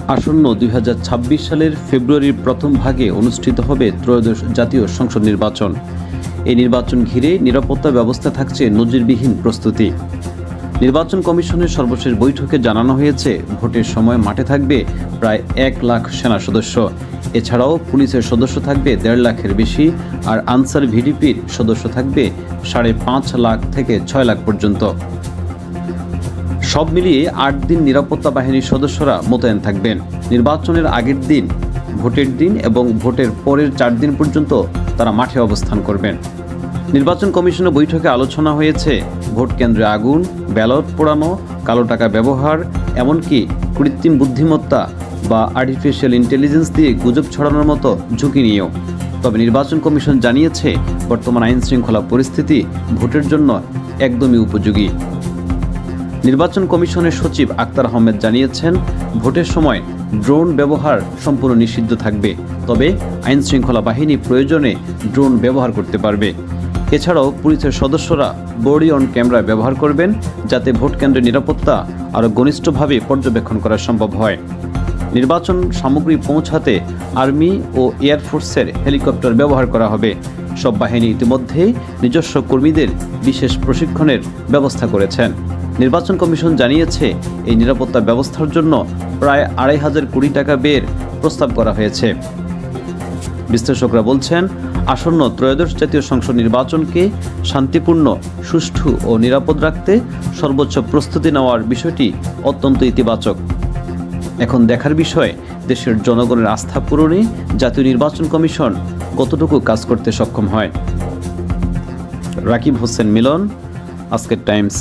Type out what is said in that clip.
আসন্ন 2026 সালের ফেব্রুয়ারির প্রথম ভাগে অনুষ্ঠিত হবে ত্রয়োদশ জাতীয় সংসদ নির্বাচন। এই নির্বাচন ঘিরে নিরাপত্তা ব্যবস্থা থাকছে নজিরবিহীন প্রস্তুতি। নির্বাচন কমিশনের সর্বশেষ বৈঠকে জানানো হয়েছে, ভোটের সময় মাঠে থাকবে প্রায় 1 লাখ সেনা সদস্য। এছাড়াও পুলিশের সদস্য থাকবে 1.5 লাখের বেশি, আর আনসার ভিডিপির সদস্য থাকবে 5.5 লাখ থেকে 6 লাখ পর্যন্ত। সব মিলিয়ে 8 দিন নিরাপত্তা বাহিনীর সদস্যরা মোতায়েন থাকবেন। নির্বাচনের আগের দিন, ভোটের দিন এবং ভোটের পরের 4 দিন পর্যন্ত তারা মাঠে অবস্থান করবেন। নির্বাচন কমিশনের বৈঠকে আলোচনা হয়েছে ভোট কেন্দ্রে আগুন, ব্যালট পোড়ানো, কালো টাকা ব্যবহার, এমনকি কৃত্রিম বুদ্ধিমত্তা বা আর্টিফিশিয়াল ইন্টেলিজেন্স দিয়ে গুজব ছড়ানোর মতো ঝুঁকি নিয়েও। তবে নির্বাচন কমিশন জানিয়েছে, বর্তমান আইন শৃঙ্খলা পরিস্থিতি ভোটের জন্য একদমই উপযোগী। নির্বাচন কমিশনের সচিব আক্তার আহমেদ জানিয়েছেন, ভোটের সময় ড্রোন ব্যবহার সম্পূর্ণ নিষিদ্ধ থাকবে, তবে আইন শৃঙ্খলা বাহিনী প্রয়োজনে ড্রোন ব্যবহার করতে পারবে। এছাড়াও পুলিশের সদস্যরা বডি অন ক্যামেরা ব্যবহার করবেন, যাতে ভোট কেন্দ্রের নিরাপত্তা আরও ঘনিষ্ঠভাবে পর্যবেক্ষণ করা সম্ভব হয়। নির্বাচন সামগ্রী পৌঁছাতে আর্মি ও এয়ারফোর্সের হেলিকপ্টার ব্যবহার করা হবে। সব বাহিনী ইতিমধ্যেই নিজস্ব কর্মীদের বিশেষ প্রশিক্ষণের ব্যবস্থা করেছেন। নির্বাচন কমিশন জানিয়েছে, এই নিরাপত্তা ব্যবস্থার জন্য প্রায় 2,500 কোটি টাকা ব্যয়ের প্রস্তাব করা হয়েছে। বিশ্লেষকরা বলছেন, আসন্ন ত্রয়োদশ জাতীয় সংসদ নির্বাচনকে শান্তিপূর্ণ, সুষ্ঠু ও নিরাপদ রাখতে সর্বোচ্চ প্রস্তুতি নেওয়ার বিষয়টি অত্যন্ত ইতিবাচক। এখন দেখার বিষয়, দেশের জনগণের আস্থা পূরণে জাতীয় নির্বাচন কমিশন কতটুকু কাজ করতে সক্ষম হয়। রাকিব হোসেন মিলন, আজকের টাইমস।